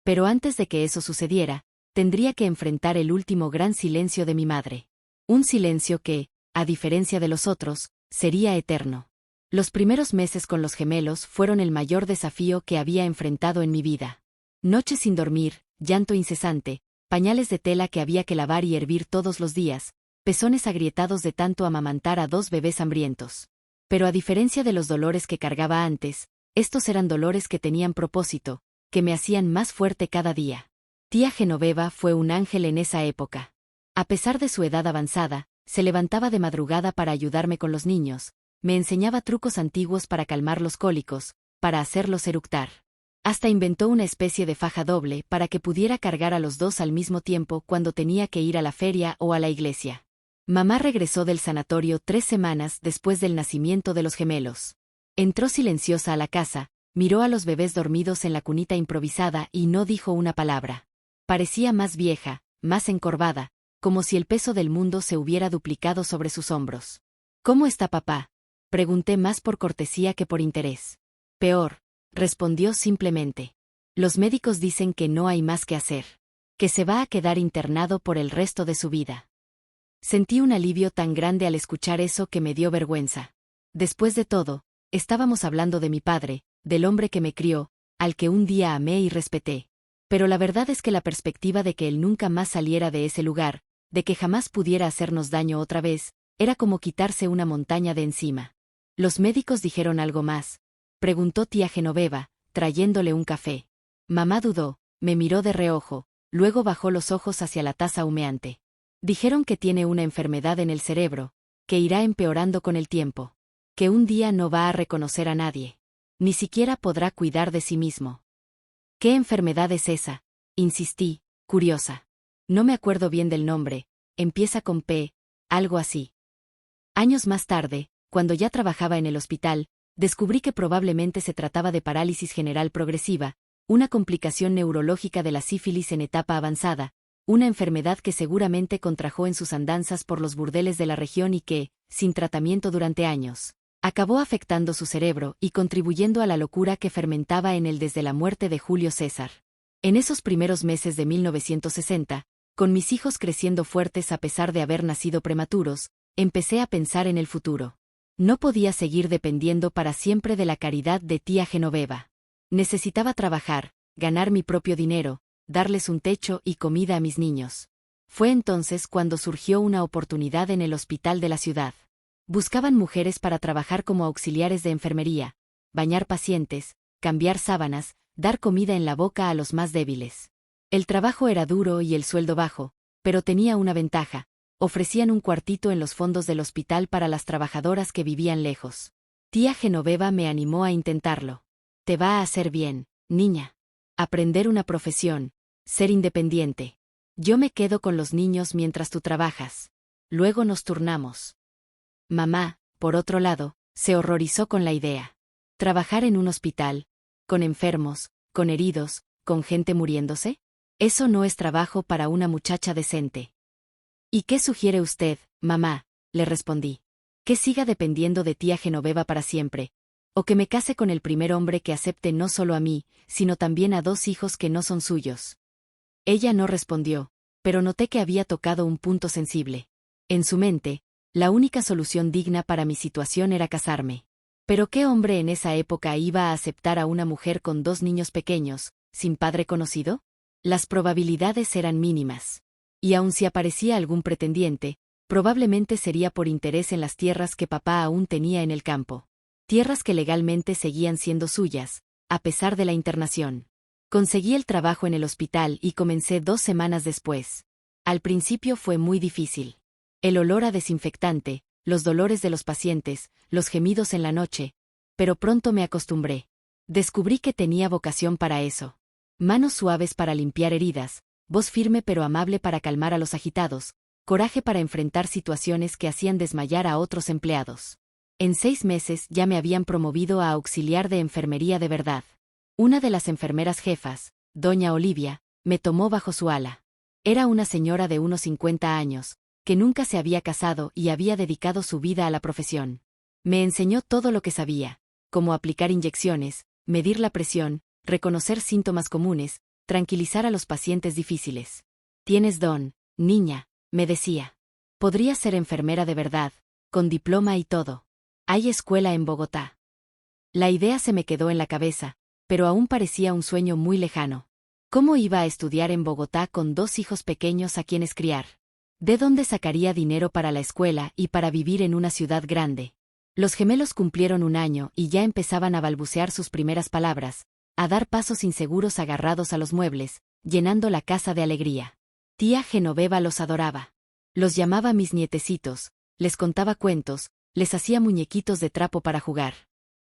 Pero antes de que eso sucediera, tendría que enfrentar el último gran silencio de mi madre. Un silencio que, a diferencia de los otros, sería eterno. Los primeros meses con los gemelos fueron el mayor desafío que había enfrentado en mi vida. Noches sin dormir, llanto incesante, pañales de tela que había que lavar y hervir todos los días, pezones agrietados de tanto amamantar a 2 bebés hambrientos. Pero a diferencia de los dolores que cargaba antes, estos eran dolores que tenían propósito, que me hacían más fuerte cada día. Tía Genoveva fue un ángel en esa época. A pesar de su edad avanzada, se levantaba de madrugada para ayudarme con los niños, me enseñaba trucos antiguos para calmar los cólicos, para hacerlos eructar. Hasta inventó una especie de faja doble para que pudiera cargar a los 2 al mismo tiempo cuando tenía que ir a la feria o a la iglesia. Mamá regresó del sanatorio 3 semanas después del nacimiento de los gemelos. Entró silenciosa a la casa, miró a los bebés dormidos en la cunita improvisada y no dijo una palabra. Parecía más vieja, más encorvada, como si el peso del mundo se hubiera duplicado sobre sus hombros. ¿Cómo está papá?, pregunté más por cortesía que por interés. Peor, respondió simplemente. Los médicos dicen que no hay más que hacer. Que se va a quedar internado por el resto de su vida. Sentí un alivio tan grande al escuchar eso que me dio vergüenza. Después de todo, estábamos hablando de mi padre, del hombre que me crió, al que un día amé y respeté. Pero la verdad es que la perspectiva de que él nunca más saliera de ese lugar, de que jamás pudiera hacernos daño otra vez, era como quitarse una montaña de encima. ¿Los médicos dijeron algo más?, preguntó tía Genoveva, trayéndole un café. Mamá dudó, me miró de reojo, luego bajó los ojos hacia la taza humeante. Dijeron que tiene una enfermedad en el cerebro, que irá empeorando con el tiempo, que un día no va a reconocer a nadie. Ni siquiera podrá cuidar de sí mismo. ¿Qué enfermedad es esa?, insistí, curiosa. No me acuerdo bien del nombre, empieza con P, algo así. Años más tarde, cuando ya trabajaba en el hospital, descubrí que probablemente se trataba de parálisis general progresiva, una complicación neurológica de la sífilis en etapa avanzada, una enfermedad que seguramente contrajo en sus andanzas por los burdeles de la región y que, sin tratamiento durante años, acabó afectando su cerebro y contribuyendo a la locura que fermentaba en él desde la muerte de Julio César. En esos primeros meses de 1960, con mis hijos creciendo fuertes a pesar de haber nacido prematuros, empecé a pensar en el futuro. No podía seguir dependiendo para siempre de la caridad de tía Genoveva. Necesitaba trabajar, ganar mi propio dinero, darles un techo y comida a mis niños. Fue entonces cuando surgió una oportunidad en el hospital de la ciudad. Buscaban mujeres para trabajar como auxiliares de enfermería, bañar pacientes, cambiar sábanas, dar comida en la boca a los más débiles. El trabajo era duro y el sueldo bajo, pero tenía una ventaja: ofrecían un cuartito en los fondos del hospital para las trabajadoras que vivían lejos. Tía Genoveva me animó a intentarlo. Te va a hacer bien, niña. Aprender una profesión, ser independiente. Yo me quedo con los niños mientras tú trabajas. Luego nos turnamos. Mamá, por otro lado, se horrorizó con la idea. ¿Trabajar en un hospital? ¿Con enfermos, con heridos, con gente muriéndose? Eso no es trabajo para una muchacha decente. ¿Y qué sugiere usted, mamá?, le respondí. ¿Que siga dependiendo de tía Genoveva para siempre? ¿O que me case con el primer hombre que acepte no solo a mí, sino también a 2 hijos que no son suyos? Ella no respondió, pero noté que había tocado un punto sensible. En su mente, la única solución digna para mi situación era casarme. Pero ¿qué hombre en esa época iba a aceptar a una mujer con 2 niños pequeños, sin padre conocido? Las probabilidades eran mínimas. Y aun si aparecía algún pretendiente, probablemente sería por interés en las tierras que papá aún tenía en el campo. Tierras que legalmente seguían siendo suyas, a pesar de la internación. Conseguí el trabajo en el hospital y comencé 2 semanas después. Al principio fue muy difícil. El olor a desinfectante, los dolores de los pacientes, los gemidos en la noche, pero pronto me acostumbré. Descubrí que tenía vocación para eso. Manos suaves para limpiar heridas, voz firme pero amable para calmar a los agitados, coraje para enfrentar situaciones que hacían desmayar a otros empleados. En 6 meses ya me habían promovido a auxiliar de enfermería de verdad. Una de las enfermeras jefas, doña Olivia, me tomó bajo su ala. Era una señora de unos 50 años, que nunca se había casado y había dedicado su vida a la profesión. Me enseñó todo lo que sabía, como aplicar inyecciones, medir la presión, reconocer síntomas comunes, tranquilizar a los pacientes difíciles. Tienes don, niña, me decía. Podrías ser enfermera de verdad, con diploma y todo. Hay escuela en Bogotá. La idea se me quedó en la cabeza, pero aún parecía un sueño muy lejano. ¿Cómo iba a estudiar en Bogotá con 2 hijos pequeños a quienes criar? ¿De dónde sacaría dinero para la escuela y para vivir en una ciudad grande? Los gemelos cumplieron 1 año y ya empezaban a balbucear sus primeras palabras, a dar pasos inseguros agarrados a los muebles, llenando la casa de alegría. Tía Genoveva los adoraba. Los llamaba mis nietecitos, les contaba cuentos, les hacía muñequitos de trapo para jugar.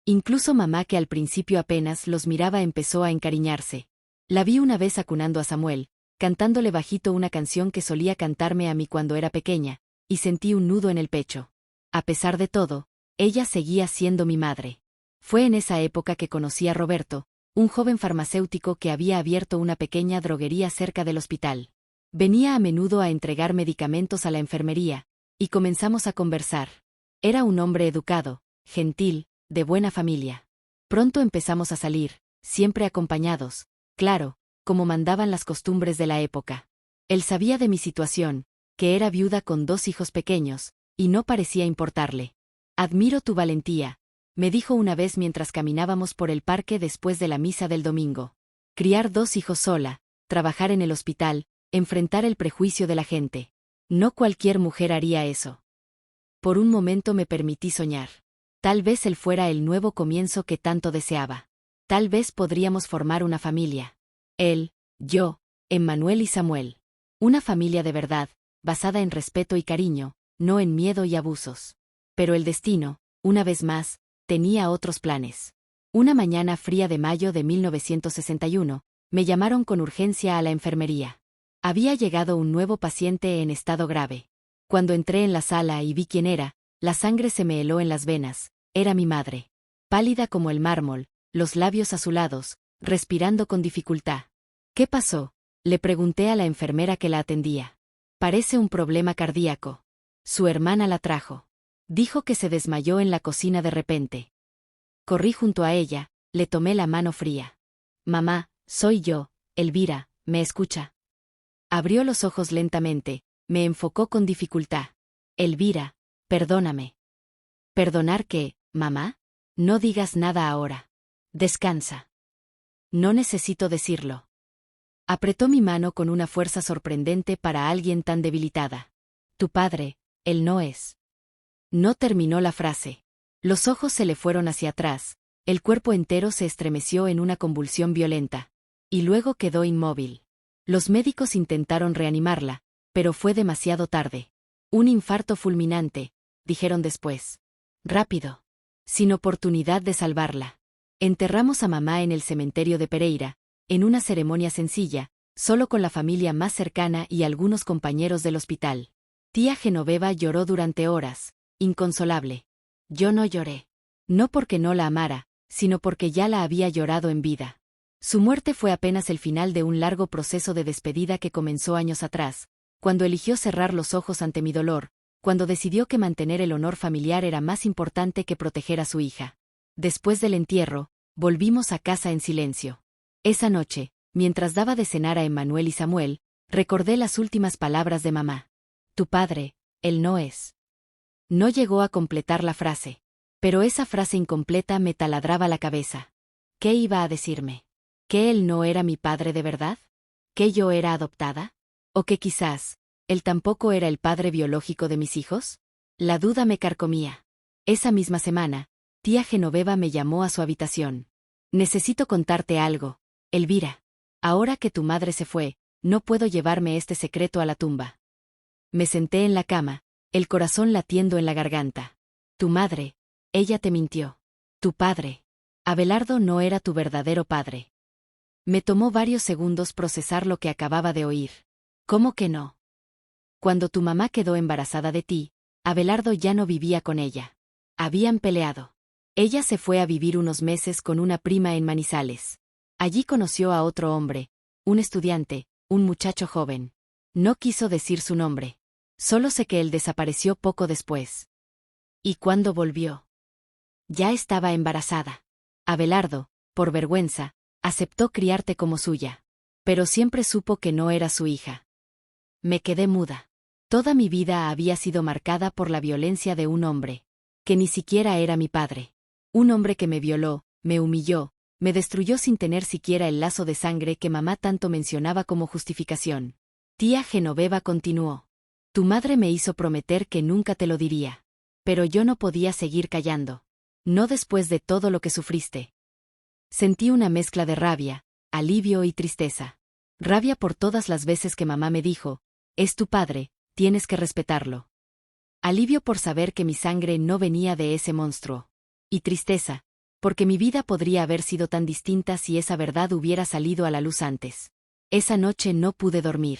Incluso mamá, que al principio apenas los miraba, empezó a encariñarse. La vi una vez acunando a Samuel, cantándole bajito una canción que solía cantarme a mí cuando era pequeña, y sentí un nudo en el pecho. A pesar de todo, ella seguía siendo mi madre. Fue en esa época que conocí a Roberto, un joven farmacéutico que había abierto una pequeña droguería cerca del hospital. Venía a menudo a entregar medicamentos a la enfermería, y comenzamos a conversar. Era un hombre educado, gentil, de buena familia. Pronto empezamos a salir, siempre acompañados, claro, como mandaban las costumbres de la época. Él sabía de mi situación, que era viuda con 2 hijos pequeños, y no parecía importarle. Admiro tu valentía, me dijo una vez mientras caminábamos por el parque después de la misa del domingo. Criar 2 hijos sola, trabajar en el hospital, enfrentar el prejuicio de la gente. No cualquier mujer haría eso. Por un momento me permití soñar. Tal vez él fuera el nuevo comienzo que tanto deseaba. Tal vez podríamos formar una familia. Él, yo, Emmanuel y Samuel. Una familia de verdad, basada en respeto y cariño, no en miedo y abusos. Pero el destino, una vez más, tenía otros planes. Una mañana fría de mayo de 1961, me llamaron con urgencia a la enfermería. Había llegado un nuevo paciente en estado grave. Cuando entré en la sala y vi quién era, la sangre se me heló en las venas. Era mi madre. Pálida como el mármol, los labios azulados, respirando con dificultad. ¿Qué pasó?, le pregunté a la enfermera que la atendía. Parece un problema cardíaco. Su hermana la trajo. Dijo que se desmayó en la cocina de repente. Corrí junto a ella, le tomé la mano fría. Mamá, soy yo, Elvira, ¿me escucha? Abrió los ojos lentamente, me enfocó con dificultad. Elvira, perdóname. ¿Perdonar qué, mamá? No digas nada ahora. Descansa. No necesito decirlo. Apretó mi mano con una fuerza sorprendente para alguien tan debilitada. Tu padre, él no es. No terminó la frase. Los ojos se le fueron hacia atrás, el cuerpo entero se estremeció en una convulsión violenta. Y luego quedó inmóvil. Los médicos intentaron reanimarla, pero fue demasiado tarde. Un infarto fulminante, dijeron después. Rápido. Sin oportunidad de salvarla. Enterramos a mamá en el cementerio de Pereira, en una ceremonia sencilla, solo con la familia más cercana y algunos compañeros del hospital. Tía Genoveva lloró durante horas, inconsolable. Yo no lloré. No porque no la amara, sino porque ya la había llorado en vida. Su muerte fue apenas el final de un largo proceso de despedida que comenzó años atrás, cuando eligió cerrar los ojos ante mi dolor, cuando decidió que mantener el honor familiar era más importante que proteger a su hija. Después del entierro, volvimos a casa en silencio. Esa noche, mientras daba de cenar a Emmanuel y Samuel, recordé las últimas palabras de mamá. Tu padre, él no es. No llegó a completar la frase. Pero esa frase incompleta me taladraba la cabeza. ¿Qué iba a decirme? ¿Que él no era mi padre de verdad? ¿Que yo era adoptada? ¿O que quizás, él tampoco era el padre biológico de mis hijos? La duda me carcomía. Esa misma semana, tía Genoveva me llamó a su habitación. Necesito contarte algo, Elvira. Ahora que tu madre se fue, no puedo llevarme este secreto a la tumba. Me senté en la cama, el corazón latiendo en la garganta. Tu madre, ella te mintió. Tu padre, Abelardo, no era tu verdadero padre. Me tomó varios segundos procesar lo que acababa de oír. ¿Cómo que no? Cuando tu mamá quedó embarazada de ti, Abelardo ya no vivía con ella. Habían peleado. Ella se fue a vivir unos meses con una prima en Manizales. Allí conoció a otro hombre, un estudiante, un muchacho joven. No quiso decir su nombre. Solo sé que él desapareció poco después. ¿Y cuándo volvió? Ya estaba embarazada. Abelardo, por vergüenza, aceptó criarte como suya. Pero siempre supo que no era su hija. Me quedé muda. Toda mi vida había sido marcada por la violencia de un hombre, que ni siquiera era mi padre. Un hombre que me violó, me humilló, me destruyó sin tener siquiera el lazo de sangre que mamá tanto mencionaba como justificación. Tía Genoveva continuó. Tu madre me hizo prometer que nunca te lo diría. Pero yo no podía seguir callando. No después de todo lo que sufriste. Sentí una mezcla de rabia, alivio y tristeza. Rabia por todas las veces que mamá me dijo, es tu padre, tienes que respetarlo. Alivio por saber que mi sangre no venía de ese monstruo. Y tristeza, porque mi vida podría haber sido tan distinta si esa verdad hubiera salido a la luz antes. Esa noche no pude dormir.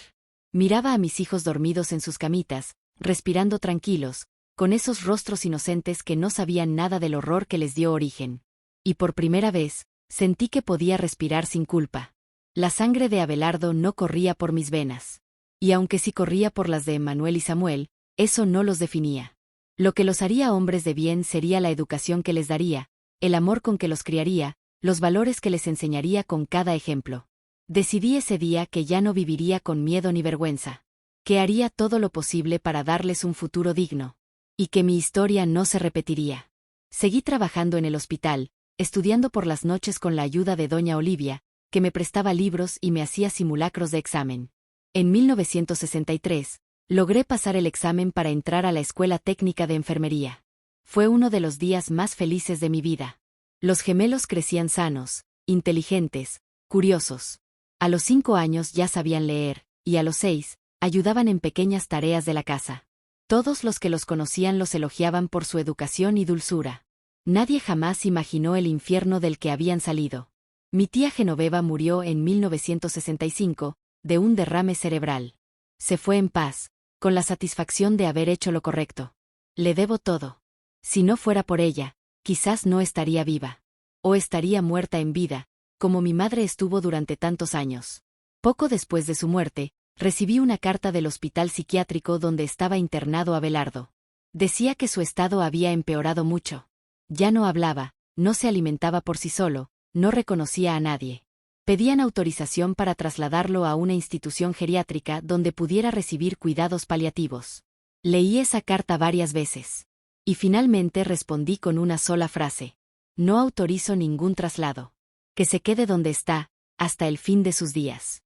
Miraba a mis hijos dormidos en sus camitas, respirando tranquilos, con esos rostros inocentes que no sabían nada del horror que les dio origen. Y por primera vez, sentí que podía respirar sin culpa. La sangre de Abelardo no corría por mis venas. Y aunque sí corría por las de Emmanuel y Samuel, eso no los definía. Lo que los haría hombres de bien sería la educación que les daría, el amor con que los criaría, los valores que les enseñaría con cada ejemplo. Decidí ese día que ya no viviría con miedo ni vergüenza. Que haría todo lo posible para darles un futuro digno. Y que mi historia no se repetiría. Seguí trabajando en el hospital, estudiando por las noches con la ayuda de doña Olivia, que me prestaba libros y me hacía simulacros de examen. En 1963, logré pasar el examen para entrar a la Escuela Técnica de Enfermería. Fue uno de los días más felices de mi vida. Los gemelos crecían sanos, inteligentes, curiosos. A los 5 años ya sabían leer, y a los 6, ayudaban en pequeñas tareas de la casa. Todos los que los conocían los elogiaban por su educación y dulzura. Nadie jamás imaginó el infierno del que habían salido. Mi tía Genoveva murió en 1965, de un derrame cerebral. Se fue en paz, con la satisfacción de haber hecho lo correcto. Le debo todo. Si no fuera por ella, quizás no estaría viva. O estaría muerta en vida, como mi madre estuvo durante tantos años. Poco después de su muerte, recibí una carta del hospital psiquiátrico donde estaba internado Abelardo. Decía que su estado había empeorado mucho. Ya no hablaba, no se alimentaba por sí solo, no reconocía a nadie. Pedían autorización para trasladarlo a una institución geriátrica donde pudiera recibir cuidados paliativos. Leí esa carta varias veces. Y finalmente respondí con una sola frase. No autorizo ningún traslado. Que se quede donde está, hasta el fin de sus días.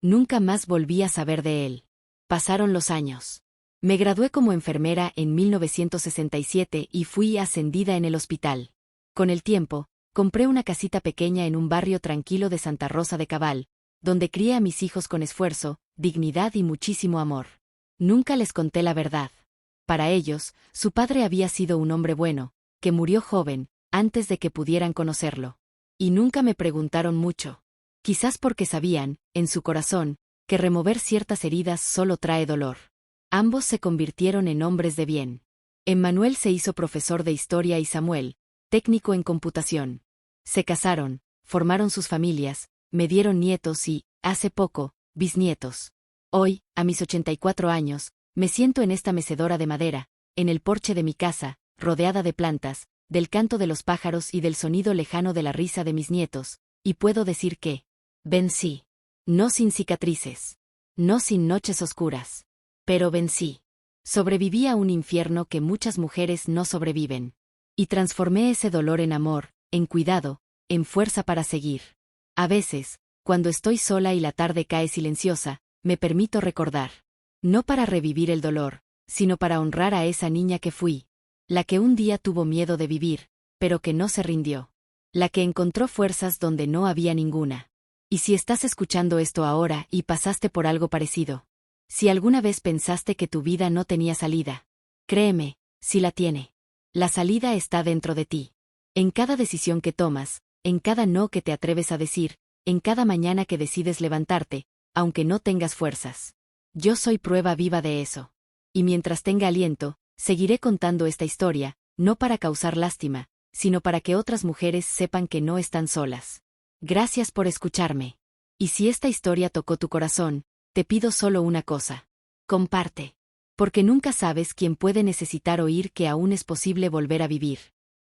Nunca más volví a saber de él. Pasaron los años. Me gradué como enfermera en 1967 y fui ascendida en el hospital. Con el tiempo, compré una casita pequeña en un barrio tranquilo de Santa Rosa de Cabal, donde crié a mis hijos con esfuerzo, dignidad y muchísimo amor. Nunca les conté la verdad. Para ellos, su padre había sido un hombre bueno, que murió joven, antes de que pudieran conocerlo. Y nunca me preguntaron mucho. Quizás porque sabían, en su corazón, que remover ciertas heridas solo trae dolor. Ambos se convirtieron en hombres de bien. Emmanuel se hizo profesor de historia y Samuel, técnico en computación. Se casaron, formaron sus familias, me dieron nietos y, hace poco, bisnietos. Hoy, a mis 84 años, me siento en esta mecedora de madera, en el porche de mi casa, rodeada de plantas, del canto de los pájaros y del sonido lejano de la risa de mis nietos, y puedo decir que vencí. No sin cicatrices. No sin noches oscuras. Pero vencí. Sobreviví a un infierno que muchas mujeres no sobreviven. Y transformé ese dolor en amor, en cuidado, en fuerza para seguir. A veces, cuando estoy sola y la tarde cae silenciosa, me permito recordar. No para revivir el dolor, sino para honrar a esa niña que fui. La que un día tuvo miedo de vivir, pero que no se rindió. La que encontró fuerzas donde no había ninguna. Y si estás escuchando esto ahora y pasaste por algo parecido. Si alguna vez pensaste que tu vida no tenía salida. Créeme, sí la tiene. La salida está dentro de ti. En cada decisión que tomas, en cada no que te atreves a decir, en cada mañana que decides levantarte, aunque no tengas fuerzas. Yo soy prueba viva de eso. Y mientras tenga aliento, seguiré contando esta historia, no para causar lástima, sino para que otras mujeres sepan que no están solas. Gracias por escucharme. Y si esta historia tocó tu corazón, te pido solo una cosa. Comparte. Porque nunca sabes quién puede necesitar oír que aún es posible volver a vivir.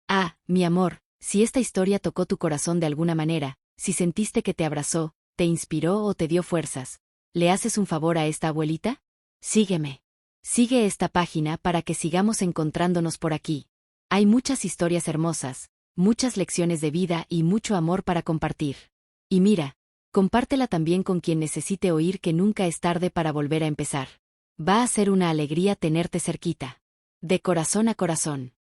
Ah, mi amor, si esta historia tocó tu corazón de alguna manera, si sentiste que te abrazó, te inspiró o te dio fuerzas, ¿le haces un favor a esta abuelita? Sígueme. Sigue esta página para que sigamos encontrándonos por aquí. Hay muchas historias hermosas, muchas lecciones de vida y mucho amor para compartir. Y mira, compártela también con quien necesite oír que nunca es tarde para volver a empezar. Va a ser una alegría tenerte cerquita. De corazón a corazón.